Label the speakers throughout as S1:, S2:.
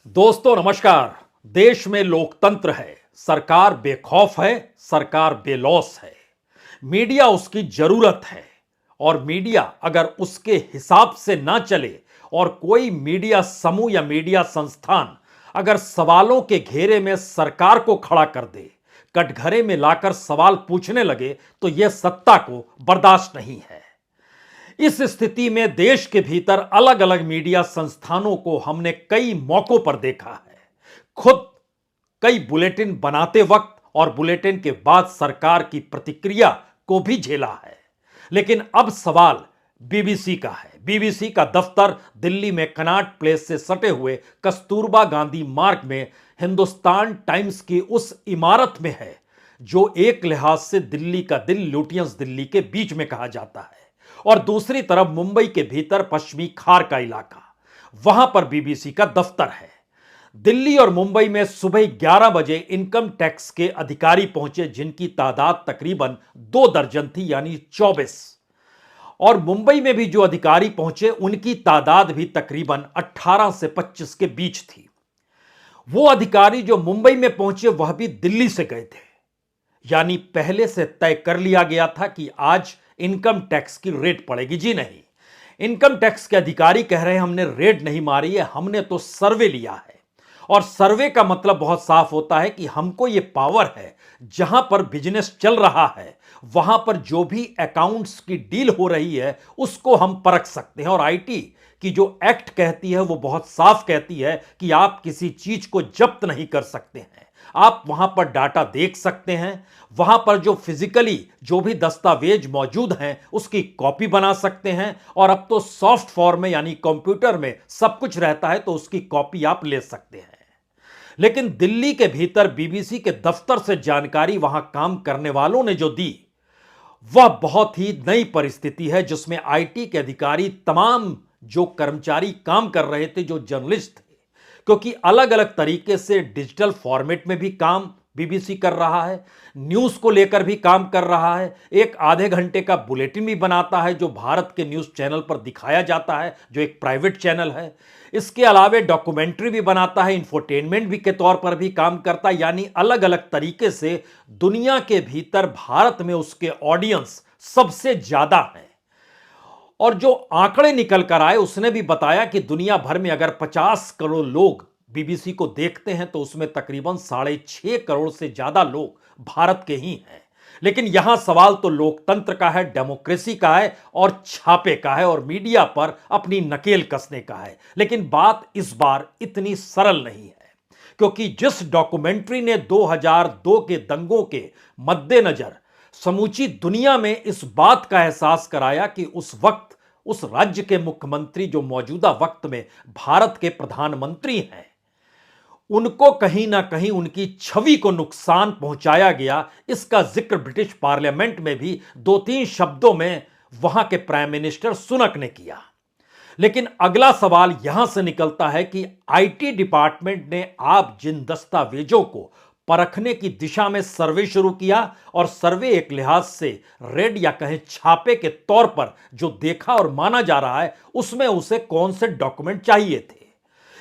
S1: दोस्तों नमस्कार। देश में लोकतंत्र है, सरकार बेखौफ है, सरकार बेलौस है। मीडिया उसकी जरूरत है और मीडिया अगर उसके हिसाब से ना चले और कोई मीडिया समूह या मीडिया संस्थान अगर सवालों के घेरे में सरकार को खड़ा कर दे, कटघरे में लाकर सवाल पूछने लगे, तो यह सत्ता को बर्दाश्त नहीं है। इस स्थिति में देश के भीतर अलग अलग मीडिया संस्थानों को हमने कई मौकों पर देखा है। खुद कई बुलेटिन बनाते वक्त और बुलेटिन के बाद सरकार की प्रतिक्रिया को भी झेला है। लेकिन अब सवाल बीबीसी का है। बीबीसी का दफ्तर दिल्ली में कनॉट प्लेस से सटे हुए कस्तूरबा गांधी मार्ग में हिंदुस्तान टाइम्स की उस इमारत में है जो एक लिहाज से दिल्ली का दिल लुटियंस दिल्ली के बीच में कहा जाता है, और दूसरी तरफ मुंबई के भीतर पश्चिमी खार का इलाका, वहां पर बीबीसी का दफ्तर है। दिल्ली और मुंबई में सुबह 11 बजे इनकम टैक्स के अधिकारी पहुंचे, जिनकी तादाद तकरीबन 2 दर्जन थी, यानी 24। और मुंबई में भी जो अधिकारी पहुंचे उनकी तादाद भी तकरीबन 18 से 25 के बीच थी। वो अधिकारी जो मुंबई में पहुंचे वह भी दिल्ली से गए थे, यानी पहले से तय कर लिया गया था कि आज इनकम टैक्स की रेड पड़ेगी। जी नहीं, इनकम टैक्स के अधिकारी कह रहे हैं हमने रेड नहीं मारी है, हमने तो सर्वे लिया है। और सर्वे का मतलब बहुत साफ होता है कि हमको यह पावर है, जहां पर बिजनेस चल रहा है वहां पर जो भी अकाउंट्स की डील हो रही है उसको हम परख सकते हैं। और आईटी की जो एक्ट कहती है वो बहुत साफ कहती है कि आप किसी चीज को जब्त नहीं कर सकते हैं, आप वहां पर डाटा देख सकते हैं, वहां पर जो फिजिकली जो भी दस्तावेज मौजूद हैं उसकी कॉपी बना सकते हैं, और अब तो सॉफ्ट फॉर्म में यानी कंप्यूटर में सब कुछ रहता है तो उसकी कॉपी आप ले सकते हैं। लेकिन दिल्ली के भीतर बीबीसी के दफ्तर से जानकारी वहां काम करने वालों ने जो दी वह बहुत ही नई परिस्थिति है, जिसमें आईटी के अधिकारी तमाम जो कर्मचारी काम कर रहे थे, जो जर्नलिस्ट थे, क्योंकि अलग अलग तरीके से डिजिटल फॉर्मेट में भी काम बीबीसी कर रहा है, न्यूज़ को लेकर भी काम कर रहा है, एक आधे घंटे का बुलेटिन भी बनाता है जो भारत के न्यूज़ चैनल पर दिखाया जाता है, जो एक प्राइवेट चैनल है। इसके अलावे डॉक्यूमेंट्री भी बनाता है, इंफोटेनमेंट भी के तौर पर भी काम करता है, यानी अलग अलग तरीके से दुनिया के भीतर भारत में उसके ऑडियंस सबसे ज्यादा है। और जो आंकड़े निकल कर आए उसने भी बताया कि दुनिया भर में अगर 50 करोड़ लोग बीबीसी को देखते हैं तो उसमें तकरीबन 6.5 करोड़ से ज्यादा लोग भारत के ही हैं। लेकिन यहां सवाल तो लोकतंत्र का है, डेमोक्रेसी का है और छापे का है और मीडिया पर अपनी नकेल कसने का है। लेकिन बात इस बार इतनी सरल नहीं है, क्योंकि जिस डॉक्यूमेंट्री ने 2002 के दंगों के मद्देनजर समूची दुनिया में इस बात का एहसास कराया कि उस वक्त उस राज्य के मुख्यमंत्री जो मौजूदा वक्त में भारत के प्रधानमंत्री हैं, उनको कहीं ना कहीं उनकी छवि को नुकसान पहुंचाया गया, इसका जिक्र ब्रिटिश पार्लियामेंट में भी 2-3 शब्दों में वहां के प्राइम मिनिस्टर सुनक ने किया। लेकिन अगला सवाल यहां से निकलता है कि आईटी डिपार्टमेंट ने आप जिन दस्तावेजों को परखने की दिशा में सर्वे शुरू किया, और सर्वे एक लिहाज से रेड या कहें छापे के तौर पर जो देखा और माना जा रहा है, उसमें उसे कौन से डॉक्यूमेंट चाहिए थे।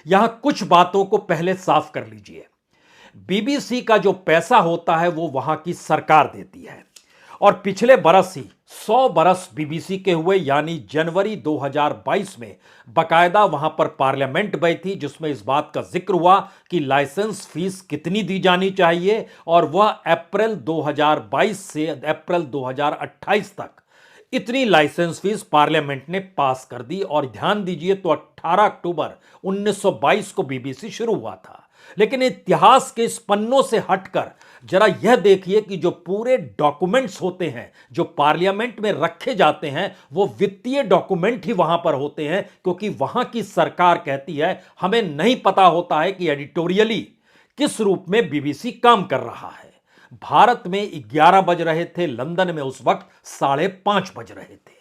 S1: यहां कुछ बातों को पहले साफ कर लीजिए। बीबीसी का जो पैसा होता है वो वहां की सरकार देती है, और पिछले बरस ही 100 बरस बीबीसी के हुए, यानी जनवरी 2022 में बकायदा वहां पर पार्लियामेंट गई थी, जिसमें इस बात का जिक्र हुआ कि लाइसेंस फीस कितनी दी जानी चाहिए, और वह अप्रैल 2022 से अप्रैल 2028 तक इतनी लाइसेंस फीस पार्लियामेंट ने पास कर दी। और ध्यान दीजिए तो 18 अक्टूबर 1922 को बीबीसी शुरू हुआ था। लेकिन इतिहास के इस पन्नों से हटकर जरा यह देखिए कि जो पूरे डॉक्यूमेंट्स होते हैं जो पार्लियामेंट में रखे जाते हैं, वो वित्तीय डॉक्यूमेंट ही वहां पर होते हैं, क्योंकि वहां की सरकार कहती है हमें नहीं पता होता है कि एडिटोरियली किस रूप में बीबीसी काम कर रहा है। भारत में 11 बज रहे थे, लंदन में उस वक्त 5:30 बज रहे थे।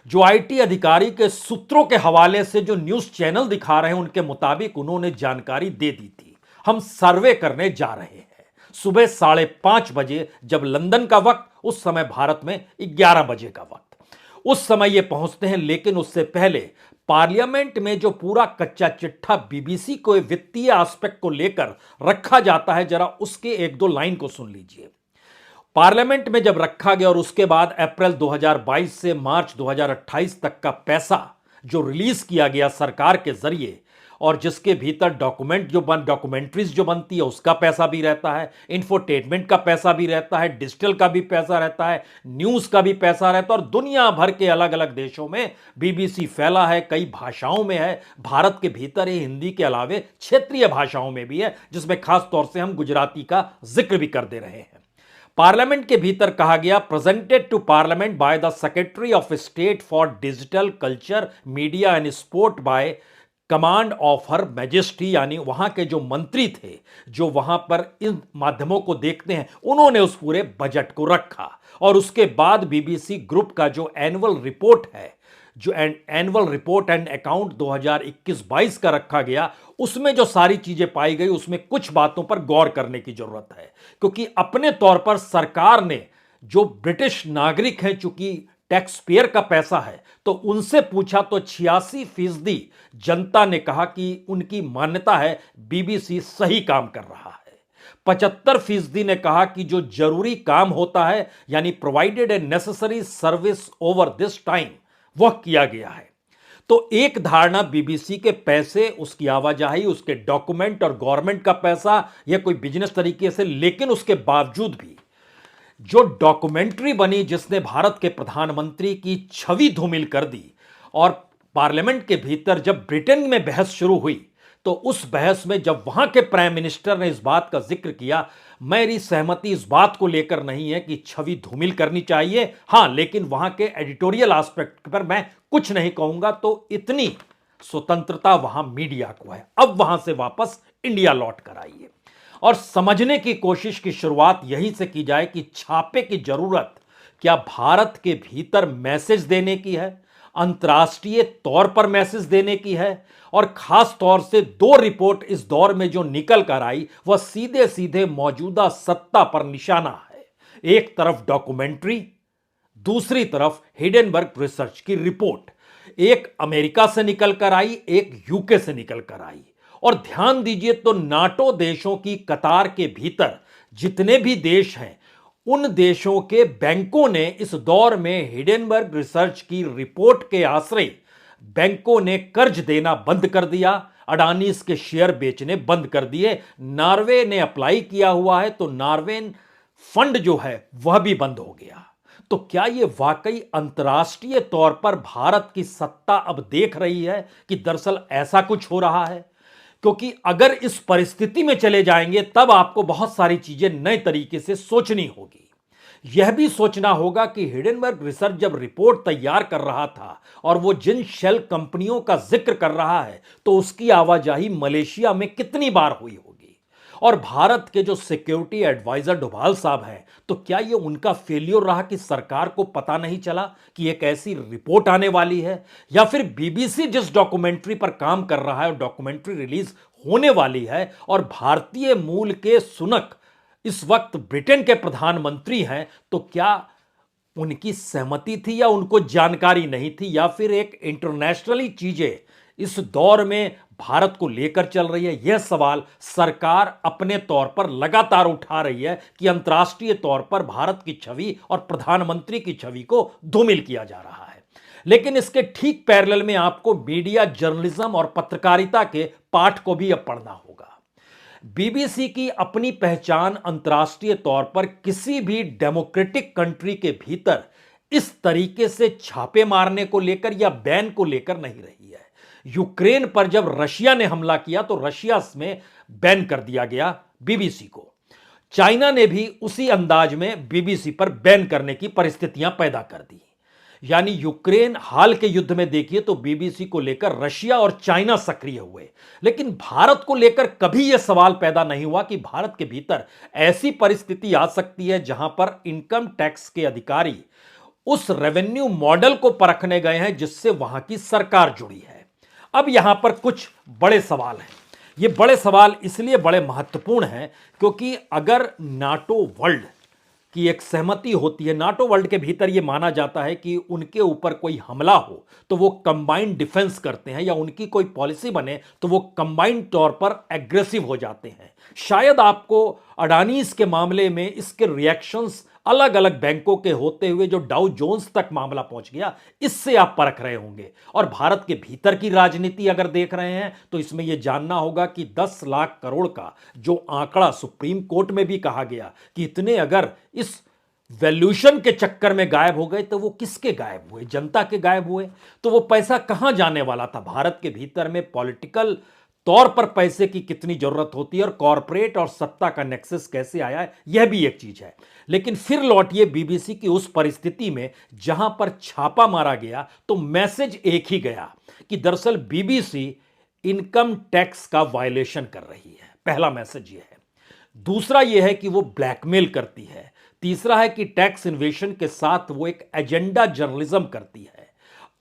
S1: जो आईटी अधिकारी के सूत्रों के हवाले से जो न्यूज चैनल दिखा रहे हैं उनके मुताबिक उन्होंने जानकारी दे दी थी, हम सर्वे करने जा रहे हैं। सुबह 5:30 बजे जब लंदन का वक्त, उस समय भारत में 11 बजे का वक्त, उस समय ये पहुंचते हैं। लेकिन उससे पहले पार्लियामेंट में जो पूरा कच्चा चिट्ठा बीबीसी को वित्तीय एस्पेक्ट को लेकर रखा जाता है, जरा उसके एक दो लाइन को सुन लीजिए। पार्लियामेंट में जब रखा गया और उसके बाद अप्रैल 2022 से मार्च 2028 तक का पैसा जो रिलीज किया गया सरकार के जरिए, और जिसके भीतर डॉक्यूमेंट्रीज जो बनती है उसका पैसा भी रहता है, इंफोटेनमेंट का पैसा भी रहता है, डिजिटल का भी पैसा रहता है, न्यूज का भी पैसा रहता है, और दुनिया भर के अलग अलग देशों में बीबीसी फैला है, कई भाषाओं में है, भारत के भीतर ये हिंदी के अलावे क्षेत्रीय भाषाओं में भी है, जिसमें खास तौर से हम गुजराती का जिक्र भी कर दे रहे हैं। पार्लियामेंट के भीतर कहा गया, presented to parliament by the secretary of state for digital culture media and sport by command of her majesty, यानी वहां के जो मंत्री थे जो वहां पर इन माध्यमों को देखते हैं, उन्होंने उस पूरे बजट को रखा। और उसके बाद बीबीसी ग्रुप का जो एनुअल रिपोर्ट है, जो एनुअल रिपोर्ट एंड अकाउंट 2021-22 का रखा गया, उसमें जो सारी चीजें पाई गई, उसमें कुछ बातों पर गौर करने की जरूरत है। क्योंकि अपने तौर पर सरकार ने जो ब्रिटिश नागरिक हैं, चूंकि टैक्स पेयर का पैसा है, तो उनसे पूछा तो 86% जनता ने कहा कि उनकी मान्यता है बीबीसी सही काम कर रहा है। 75% ने कहा कि जो जरूरी काम होता है, यानी provided a necessary service over this time, वह किया गया है। तो एक धारणा बीबीसी के पैसे, उसकी आवाजाही, उसके डॉक्यूमेंट और गवर्नमेंट का पैसा, यह कोई बिजनेस तरीके से, लेकिन उसके बावजूद भी जो डॉक्यूमेंट्री बनी जिसने भारत के प्रधानमंत्री की छवि धूमिल कर दी, और पार्लियामेंट के भीतर जब ब्रिटेन में बहस शुरू हुई, तो उस बहस में जब वहां के प्राइम मिनिस्टर ने इस बात का जिक्र किया, मेरी सहमति इस बात को लेकर नहीं है कि छवि धूमिल करनी चाहिए, हां, लेकिन वहां के एडिटोरियल एस्पेक्ट पर मैं कुछ नहीं कहूंगा, तो इतनी स्वतंत्रता वहां मीडिया को है। अब वहां से वापस इंडिया लौट कर आइए और समझने की कोशिश की शुरुआत यहीं से की जाए कि छापे की जरूरत क्या भारत के भीतर मैसेज देने की है, अंतर्राष्ट्रीय तौर पर मैसेज देने की है, और खास तौर से दो रिपोर्ट इस दौर में जो निकल कर आई वह सीधे सीधे मौजूदा सत्ता पर निशाना है। एक तरफ डॉक्यूमेंट्री, दूसरी तरफ हिडेनबर्ग रिसर्च की रिपोर्ट, एक अमेरिका से निकल कर आई, एक यूके से निकल कर आई। और ध्यान दीजिए तो नाटो देशों की कतार के भीतर जितने भी देश हैं, उन देशों के बैंकों ने इस दौर में हिडेनबर्ग रिसर्च की रिपोर्ट के आश्रय बैंकों ने कर्ज देना बंद कर दिया, अडानी के शेयर बेचने बंद कर दिए। नॉर्वे ने अप्लाई किया हुआ है, तो नॉर्वेन फंड जो है वह भी बंद हो गया। तो क्या यह वाकई अंतर्राष्ट्रीय तौर पर भारत की सत्ता अब देख रही है कि दरअसल ऐसा कुछ हो रहा है? क्योंकि अगर इस परिस्थिति में चले जाएंगे तब आपको बहुत सारी चीजें नए तरीके से सोचनी होगी। यह भी सोचना होगा कि हिडेनबर्ग रिसर्च जब रिपोर्ट तैयार कर रहा था और वो जिन शेल कंपनियों का जिक्र कर रहा है, तो उसकी आवाजाही मलेशिया में कितनी बार हुई होगी। और भारत के जो सिक्योरिटी एडवाइजर डोभाल साहब हैं, तो क्या ये उनका फेल्योर रहा कि सरकार को पता नहीं चला कि एक ऐसी रिपोर्ट आने वाली है? या फिर बीबीसी जिस डॉक्यूमेंट्री पर काम कर रहा है और डॉक्यूमेंट्री रिलीज होने वाली है, और भारतीय मूल के सुनक इस वक्त ब्रिटेन के प्रधानमंत्री हैं, तो क्या उनकी सहमति थी या उनको जानकारी नहीं थी, या फिर एक इंटरनेशनली चीजें इस दौर में भारत को लेकर चल रही है? यह सवाल सरकार अपने तौर पर लगातार उठा रही है कि अंतर्राष्ट्रीय तौर पर भारत की छवि और प्रधानमंत्री की छवि को धूमिल किया जा रहा है। लेकिन इसके ठीक पैरेलल में आपको मीडिया जर्नलिज्म और पत्रकारिता के पाठ को भी अब पढ़ना होगा। बीबीसी की अपनी पहचान अंतर्राष्ट्रीय तौर पर किसी भी डेमोक्रेटिक कंट्री के भीतर इस तरीके से छापे मारने को लेकर या बैन को लेकर नहीं रही है। यूक्रेन पर जब रशिया ने हमला किया तो रशिया में बैन कर दिया गया बीबीसी को। चाइना ने भी उसी अंदाज में बीबीसी पर बैन करने की परिस्थितियां पैदा कर दी। यानी यूक्रेन हाल के युद्ध में देखिए तो बीबीसी को लेकर रशिया और चाइना सक्रिय हुए, लेकिन भारत को लेकर कभी यह सवाल पैदा नहीं हुआ कि भारत के भीतर ऐसी परिस्थिति आ सकती है जहां पर इनकम टैक्स के अधिकारी उस रेवेन्यू मॉडल को परखने गए हैं जिससे वहां की सरकार जुड़ी है। अब यहां पर कुछ बड़े सवाल हैं। ये बड़े सवाल इसलिए बड़े महत्वपूर्ण हैं क्योंकि अगर नाटो वर्ल्ड कि एक सहमति होती है। नाटो वर्ल्ड के भीतर यह माना जाता है कि उनके ऊपर कोई हमला हो तो वो कंबाइंड डिफेंस करते हैं, या उनकी कोई पॉलिसी बने तो वो कंबाइंड तौर पर एग्रेसिव हो जाते हैं। शायद आपको अडानीज के मामले में इसके रिएक्शंस अलग अलग बैंकों के होते हुए जो डाउ जोन्स तक मामला पहुंच गया, इससे आप परख रहे होंगे। और भारत के भीतर की राजनीति अगर देख रहे हैं तो इसमें यह जानना होगा कि 10 लाख करोड़ का जो आंकड़ा सुप्रीम कोर्ट में भी कहा गया कि इतने अगर इस वैल्यूएशन के चक्कर में गायब हो गए तो वो किसके गायब हुए? जनता के गायब हुए। तो वो पैसा कहां जाने वाला था? भारत के भीतर में पॉलिटिकल तौर पर पैसे की कितनी जरूरत होती है और कॉरपोरेट और सत्ता का नेक्सस कैसे आया है, यह भी एक चीज है। लेकिन फिर लौटिए बीबीसी की उस परिस्थिति में जहां पर छापा मारा गया तो मैसेज एक ही गया कि दरअसल बीबीसी इनकम टैक्स का वायलेशन कर रही है। पहला मैसेज यह है। दूसरा यह है कि वो ब्लैकमेल करती है। तीसरा है कि टैक्स इन्वेशन के साथ वो एक एजेंडा जर्नलिज्म करती है।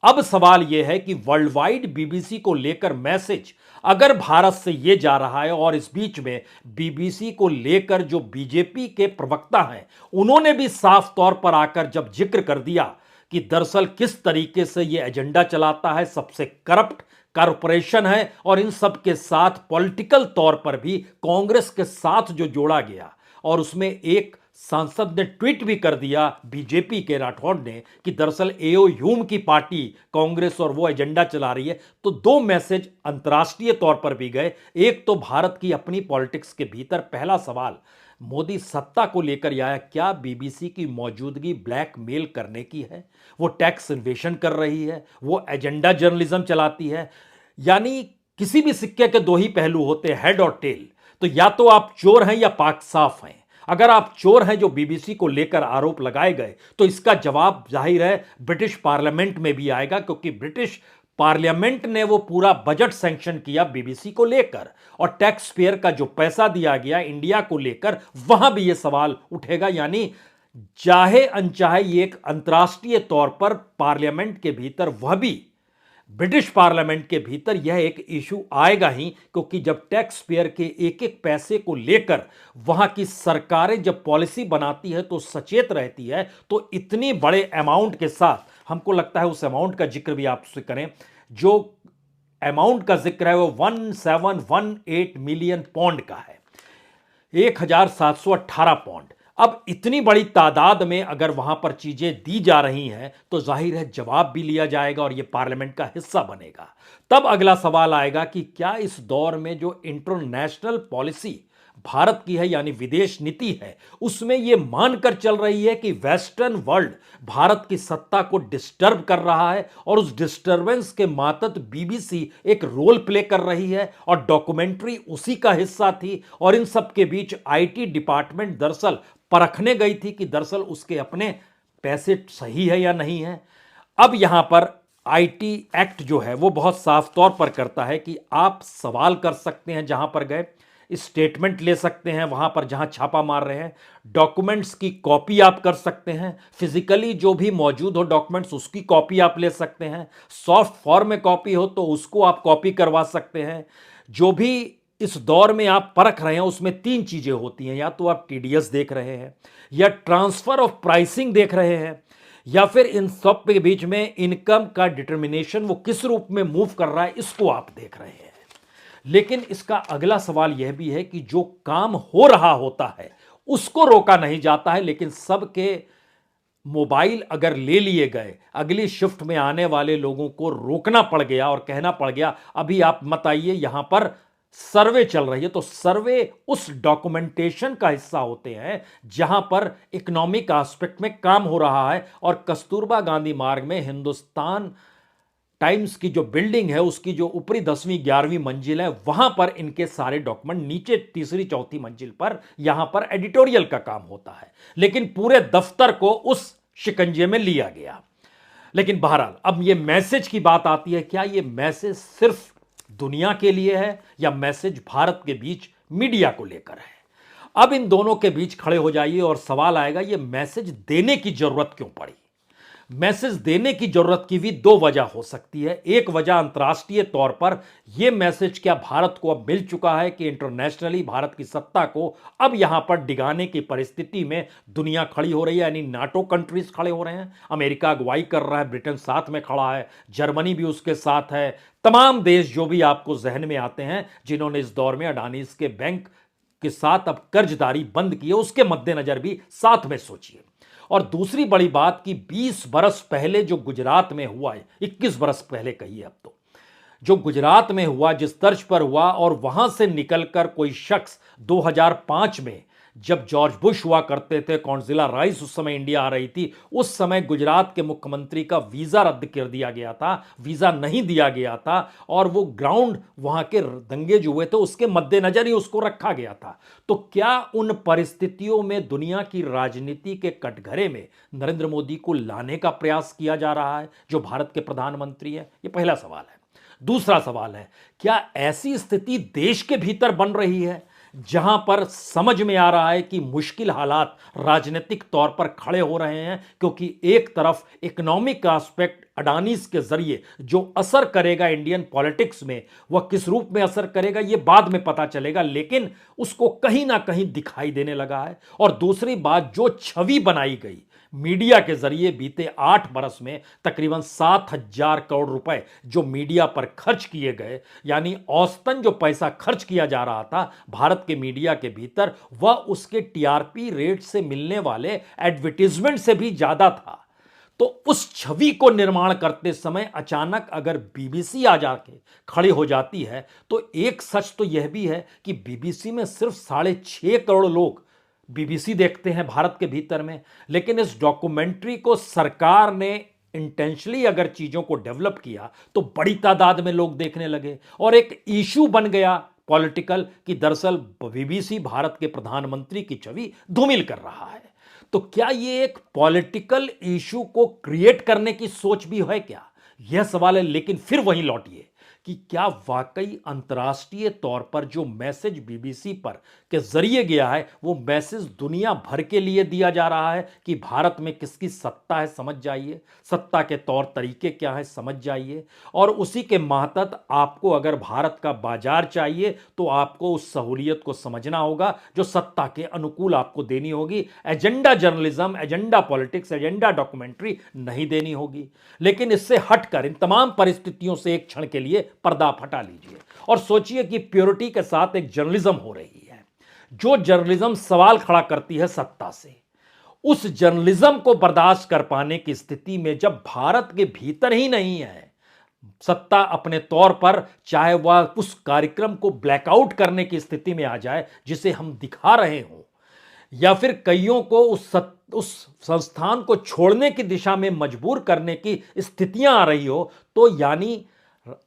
S1: अब सवाल यह है कि वर्ल्ड वाइड बीबीसी को लेकर मैसेज अगर भारत से यह जा रहा है, और इस बीच में बीबीसी को लेकर जो बीजेपी के प्रवक्ता हैं उन्होंने भी साफ तौर पर आकर जब जिक्र कर दिया कि दरअसल किस तरीके से यह एजेंडा चलाता है, सबसे करप्ट कॉरपोरेशन है, और इन सब के साथ पॉलिटिकल तौर पर भी कांग्रेस के साथ जो जोड़ा गया, और उसमें एक सांसद ने ट्वीट भी कर दिया बीजेपी के राठौड़ ने कि दरअसल एओ ह्यूम की पार्टी कांग्रेस और वो एजेंडा चला रही है। तो दो मैसेज अंतर्राष्ट्रीय तौर पर भी गए। एक तो भारत की अपनी पॉलिटिक्स के भीतर पहला सवाल मोदी सत्ता को लेकर आया, क्या बीबीसी की मौजूदगी ब्लैकमेल करने की है? वो टैक्स इन्वेशन कर रही है, वो एजेंडा जर्नलिज्म चलाती है। यानी किसी भी सिक्के के दो ही पहलू होते हैं, हेड और टेल। तो या तो आप चोर हैं या पाक साफ हैं। अगर आप चोर हैं जो बीबीसी को लेकर आरोप लगाए गए तो इसका जवाब जाहिर है ब्रिटिश पार्लियामेंट में भी आएगा, क्योंकि ब्रिटिश पार्लियामेंट ने वो पूरा बजट सैंक्शन किया बीबीसी को लेकर, और टैक्स पेयर का जो पैसा दिया गया इंडिया को लेकर, वहां भी ये सवाल उठेगा। यानी चाहे अनचाहे ये एक अंतर्राष्ट्रीय तौर पर पार्लियामेंट के भीतर, वह भी ब्रिटिश पार्लियामेंट के भीतर यह एक इशू आएगा ही, क्योंकि जब टैक्स पेयर के एक एक पैसे को लेकर वहां की सरकारें जब पॉलिसी बनाती है तो सचेत रहती है। तो इतनी बड़े अमाउंट के साथ हमको लगता है उस अमाउंट का जिक्र भी आपसे करें, जो अमाउंट का जिक्र है वो 1718 मिलियन पौंड का है, 1718 पौंड। अब इतनी बड़ी तादाद में अगर वहां पर चीजें दी जा रही हैं तो जाहिर है जवाब भी लिया जाएगा और यह पार्लियामेंट का हिस्सा बनेगा। तब अगला सवाल आएगा कि क्या इस दौर में जो इंटरनेशनल पॉलिसी भारत की है, यानी विदेश नीति है, उसमें यह मानकर चल रही है कि वेस्टर्न वर्ल्ड भारत की सत्ता को डिस्टर्ब कर रहा है, और उस डिस्टर्बेंस के मातहत बीबीसी एक रोल प्ले कर रही है, और डॉक्यूमेंट्री उसी का हिस्सा थी। और इन सब के बीच आईटी डिपार्टमेंट दरअसल परखने गई थी कि दरअसल उसके अपने पैसे सही है या नहीं है। अब यहां पर आईटी एक्ट जो है वो बहुत साफ तौर पर करता है कि आप सवाल कर सकते हैं जहां पर गए, स्टेटमेंट ले सकते हैं वहां पर जहां छापा मार रहे हैं, डॉक्यूमेंट्स की कॉपी आप कर सकते हैं, फिजिकली जो भी मौजूद हो डॉक्यूमेंट्स उसकी कॉपी आप ले सकते हैं, सॉफ्ट फॉर्म में कॉपी हो तो उसको आप कॉपी करवा सकते हैं। जो भी इस दौर में आप परख रहे हैं उसमें तीन चीजें होती हैं, या तो आप टीडीएस देख रहे हैं, या ट्रांसफर ऑफ प्राइसिंग देख रहे हैं, या फिर इन सब के बीच में इनकम का डिटर्मिनेशन वो किस रूप में मूव कर रहा है इसको आप देख रहे हैं। लेकिन इसका अगला सवाल यह भी है कि जो काम हो रहा होता है उसको रोका नहीं जाता है, लेकिन सबके मोबाइल अगर ले लिए गए, अगली शिफ्ट में आने वाले लोगों को रोकना पड़ गया और कहना पड़ गया अभी आप मत आइए, यहां पर सर्वे चल रही है। तो सर्वे उस डॉक्यूमेंटेशन का हिस्सा होते हैं जहां पर इकोनॉमिक एस्पेक्ट में काम हो रहा है। और कस्तूरबा गांधी मार्ग में हिंदुस्तान टाइम्स की जो बिल्डिंग है उसकी जो ऊपरी 10वीं 11वीं मंजिल है, वहां पर इनके सारे डॉक्यूमेंट, नीचे तीसरी चौथी मंजिल पर यहां पर एडिटोरियल का काम होता है। लेकिन पूरे दफ्तर को उस शिकंजे में लिया गया। लेकिन बहरहाल अब यह मैसेज की बात आती है, क्या यह मैसेज सिर्फ दुनिया के लिए है या मैसेज भारत के बीच मीडिया को लेकर है? अब इन दोनों के बीच खड़े हो जाइए और सवाल आएगा यह मैसेज देने की जरूरत क्यों पड़ी? मैसेज देने की जरूरत की भी दो वजह हो सकती है। एक वजह अंतर्राष्ट्रीय तौर पर यह मैसेज क्या भारत को अब मिल चुका है कि इंटरनेशनली भारत की सत्ता को अब यहां पर डिगाने की परिस्थिति में दुनिया खड़ी हो रही है, यानी नाटो कंट्रीज खड़े हो रहे हैं, अमेरिका अगुवाई कर रहा है, ब्रिटेन साथ में खड़ा है, जर्मनी भी उसके साथ है, तमाम देश जो भी आपको जहन में आते हैं जिन्होंने इस दौर में अडानीज के बैंक के साथ अब कर्जदारी बंद की है, उसके मद्देनजर भी साथ में सोचिए। और दूसरी बड़ी बात कि 20 बरस पहले जो गुजरात में हुआ है, 21 बरस पहले कहिए अब तो, जो गुजरात में हुआ, जिस तर्ज पर हुआ, और वहां से निकलकर कोई शख्स 2005 में जब जॉर्ज बुश हुआ करते थे, कॉन्जिला राइस उस समय इंडिया आ रही थी, उस समय गुजरात के मुख्यमंत्री का वीजा रद्द कर दिया गया था, वीजा नहीं दिया गया था, और वो ग्राउंड वहां के दंगे जो हुए थे उसके मद्देनजर ही उसको रखा गया था। तो क्या उन परिस्थितियों में दुनिया की राजनीति के कटघरे में नरेंद्र मोदी को लाने का प्रयास किया जा रहा है जो भारत के प्रधानमंत्री है? ये पहला सवाल है। दूसरा सवाल है, क्या ऐसी स्थिति देश के भीतर बन रही है जहां पर समझ में आ रहा है कि मुश्किल हालात राजनीतिक तौर पर खड़े हो रहे हैं, क्योंकि एक तरफ इकोनॉमिक एस्पेक्ट अडानीज के जरिए जो असर करेगा इंडियन पॉलिटिक्स में, वह किस रूप में असर करेगा यह बाद में पता चलेगा, लेकिन उसको कहीं ना कहीं दिखाई देने लगा है। और दूसरी बात, जो छवि बनाई गई मीडिया के जरिए बीते 8 बरस में, तकरीबन 7,000 करोड़ रुपए जो मीडिया पर खर्च किए गए, यानी औसतन जो पैसा खर्च किया जा रहा था भारत के मीडिया के भीतर, वह उसके टीआरपी रेट से मिलने वाले एडवर्टीजमेंट से भी ज्यादा था। तो उस छवि को निर्माण करते समय अचानक अगर बीबीसी आ जाके खड़ी हो जाती है, तो एक सच तो यह भी है कि बीबीसी में सिर्फ 6.5 करोड़ लोग बीबीसी देखते हैं भारत के भीतर में, लेकिन इस डॉक्यूमेंट्री को सरकार ने इंटेंशनली अगर चीजों को डेवलप किया तो बड़ी तादाद में लोग देखने लगे, और एक इशू बन गया पॉलिटिकल कि दरअसल बीबीसी भारत के प्रधानमंत्री की छवि धूमिल कर रहा है। तो क्या यह एक पॉलिटिकल इशू को क्रिएट करने की सोच भी है क्या? यह सवाल है। लेकिन फिर वहीं लौटिए कि क्या वाकई अंतर्राष्ट्रीय तौर पर जो मैसेज बीबीसी पर के जरिए गया है, वो मैसेज दुनिया भर के लिए दिया जा रहा है कि भारत में किसकी सत्ता है समझ जाइए, सत्ता के तौर तरीके क्या है समझ जाइए, और उसी के मातहत आपको अगर भारत का बाजार चाहिए तो आपको उस सहूलियत को समझना होगा जो सत्ता के अनुकूल आपको देनी होगी। Agenda journalism, agenda politics, agenda documentary नहीं देनी होगी। लेकिन इससे हटकर इन तमाम परिस्थितियों से एक क्षण के लिए पर्दा हटा लीजिए और सोचिए कि प्योरिटी के साथ एक जर्नलिज्म हो रही है, जो जर्नलिज्म सवाल खड़ा करती है सत्ता से। उस जर्नलिज्म को बर्दाश्त कर पाने की स्थिति में जब भारत के भीतर ही नहीं है सत्ता अपने तौर पर, चाहे वह उस कार्यक्रम को ब्लैकआउट करने की स्थिति में आ जाए जिसे हम दिखा रहे हों, या फिर कईयों को उस संस्थान को छोड़ने की दिशा में मजबूर करने की स्थितियां आ रही हो, तो यानी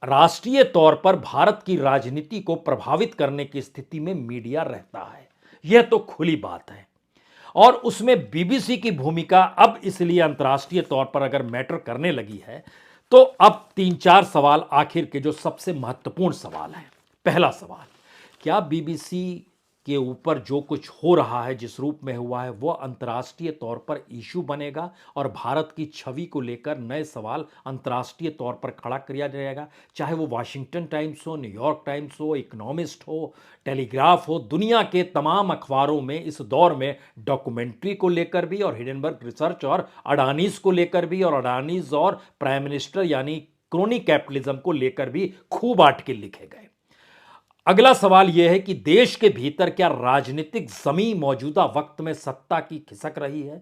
S1: राष्ट्रीय तौर पर भारत की राजनीति को प्रभावित करने की स्थिति में मीडिया रहता है। यह तो खुली बात है। और उसमें बीबीसी की भूमिका अब इसलिए अंतर्राष्ट्रीय तौर पर अगर मैटर करने लगी है, तो अब 3-4 सवाल आखिर के जो सबसे महत्वपूर्ण सवाल हैं। पहला सवाल, क्या बीबीसी के ऊपर जो कुछ हो रहा है, जिस रूप में हुआ है, वो अंतर्राष्ट्रीय तौर पर इशू बनेगा और भारत की छवि को लेकर नए सवाल अंतर्राष्ट्रीय तौर पर खड़ा किया जाएगा? चाहे वो वाशिंगटन टाइम्स हो, न्यूयॉर्क टाइम्स हो, इकोनॉमिस्ट हो, टेलीग्राफ हो, दुनिया के तमाम अखबारों में इस दौर में डॉक्यूमेंट्री को लेकर भी, और हिडेनबर्ग रिसर्च और अडानीज को लेकर भी, और अडानीज और प्राइम मिनिस्टर यानी क्रोनी कैपिटलिज्म को लेकर भी खूब आर्टिकल लिखे गए। अगला सवाल यह है कि देश के भीतर क्या राजनीतिक जमी मौजूदा वक्त में सत्ता की खिसक रही है?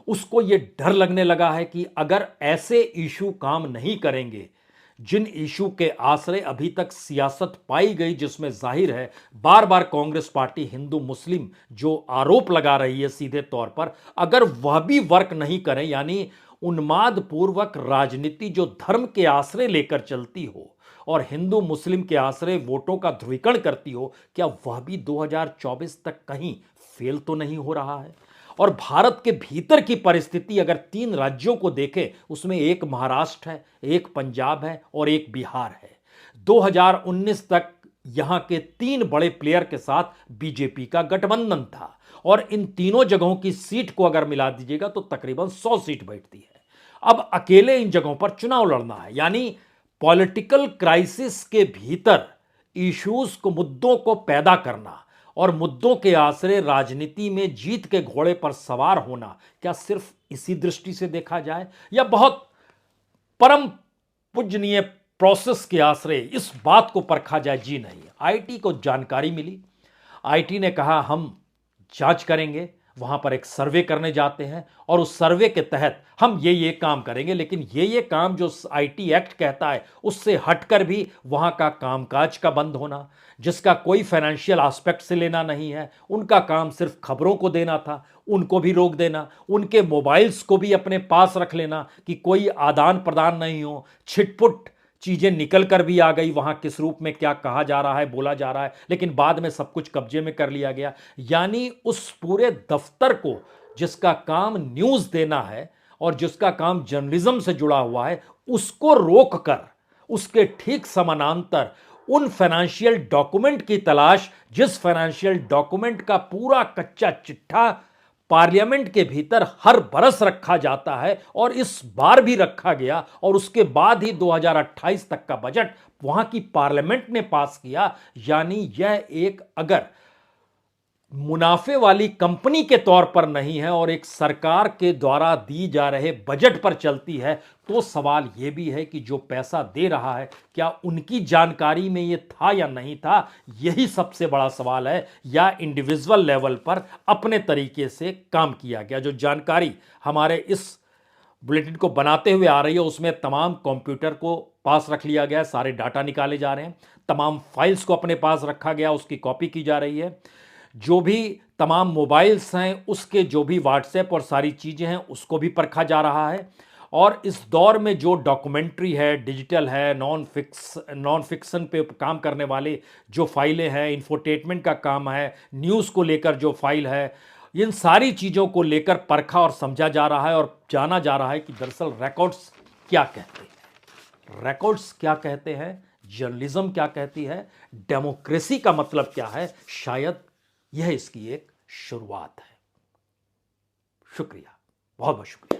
S1: उसको यह डर लगने लगा है कि अगर ऐसे इशू काम नहीं करेंगे जिन इशू के आश्रय अभी तक सियासत पाई गई, जिसमें जाहिर है बार बार कांग्रेस पार्टी हिंदू मुस्लिम जो आरोप लगा रही है सीधे तौर पर, अगर वह भी वर्क नहीं करें, यानी उन्माद पूर्वक राजनीति जो धर्म के आश्रय लेकर चलती हो और हिंदू मुस्लिम के आश्रय वोटों का ध्रुवीकरण करती हो, क्या वह भी 2024 तक कहीं फेल तो नहीं हो रहा है? और भारत के भीतर की परिस्थिति अगर 3 राज्यों को देखें, उसमें एक महाराष्ट्र है, एक पंजाब है और एक बिहार है। 2019 तक यहां के 3 बड़े प्लेयर के साथ बीजेपी का गठबंधन था, और इन तीनों जगहों की सीट को अगर मिला दीजिएगा तो तकरीबन 100 सीट बैठती है। अब अकेले इन जगहों पर चुनाव लड़ना है, यानी पॉलिटिकल क्राइसिस के भीतर इश्यूज को, मुद्दों को पैदा करना और मुद्दों के आश्रय राजनीति में जीत के घोड़े पर सवार होना, क्या सिर्फ इसी दृष्टि से देखा जाए या बहुत परम पूजनीय प्रोसेस के आश्रय इस बात को परखा जाए? जी नहीं। आईटी को जानकारी मिली, आईटी ने कहा हम जांच करेंगे, वहां पर एक सर्वे करने जाते हैं और उस सर्वे के तहत हम ये काम करेंगे, लेकिन ये काम जो आईटी एक्ट कहता है उससे हटकर भी वहां का कामकाज का बंद होना, जिसका कोई फाइनेंशियल एस्पेक्ट से लेना नहीं है, उनका काम सिर्फ खबरों को देना था, उनको भी रोक देना, उनके मोबाइल्स को भी अपने पास रख लेना कि कोई आदान प्रदान नहीं हो, छिटपुट चीजें निकल कर भी आ गई, वहां किस रूप में क्या कहा जा रहा है, बोला जा रहा है, लेकिन बाद में सब कुछ कब्जे में कर लिया गया। यानी उस पूरे दफ्तर को, जिसका काम न्यूज देना है और जिसका काम जर्नलिज्म से जुड़ा हुआ है, उसको रोककर उसके ठीक समानांतर उन फाइनेंशियल डॉक्यूमेंट की तलाश, जिस फाइनेंशियल डॉक्यूमेंट का पूरा कच्चा चिट्ठा पार्लियामेंट के भीतर हर बरस रखा जाता है और इस बार भी रखा गया, और उसके बाद ही 2028 तक का बजट वहां की पार्लियामेंट ने पास किया। यानी यह एक अगर मुनाफे वाली कंपनी के तौर पर नहीं है और एक सरकार के द्वारा दी जा रहे बजट पर चलती है, तो सवाल यह भी है कि जो पैसा दे रहा है क्या उनकी जानकारी में यह था या नहीं था? यही सबसे बड़ा सवाल है, या इंडिविजुअल लेवल पर अपने तरीके से काम किया गया? जो जानकारी हमारे इस बुलेटिन को बनाते हुए आ रही है उसमें तमाम कंप्यूटर को पास रख लिया गया है, सारे डाटा निकाले जा रहे हैं, तमाम फाइल्स को अपने पास रखा गया, उसकी कॉपी की जा रही है, जो भी तमाम मोबाइल्स हैं उसके जो भी व्हाट्सएप और सारी चीज़ें हैं उसको भी परखा जा रहा है। और इस दौर में जो डॉक्यूमेंट्री है, डिजिटल है, नॉन फिक्शन पे काम करने वाले जो फाइलें हैं, इंफोटेनमेंट का काम है, न्यूज़ को लेकर जो फाइल है, इन सारी चीज़ों को लेकर परखा और समझा जा रहा है और जाना जा रहा है कि दरअसल रिकॉर्ड्स क्या कहते हैं, रिकॉर्ड्स क्या कहते हैं, जर्नलिज्म क्या कहती है, डेमोक्रेसी का मतलब क्या है। शायद यह इसकी एक शुरुआत है। शुक्रिया, बहुत बहुत शुक्रिया।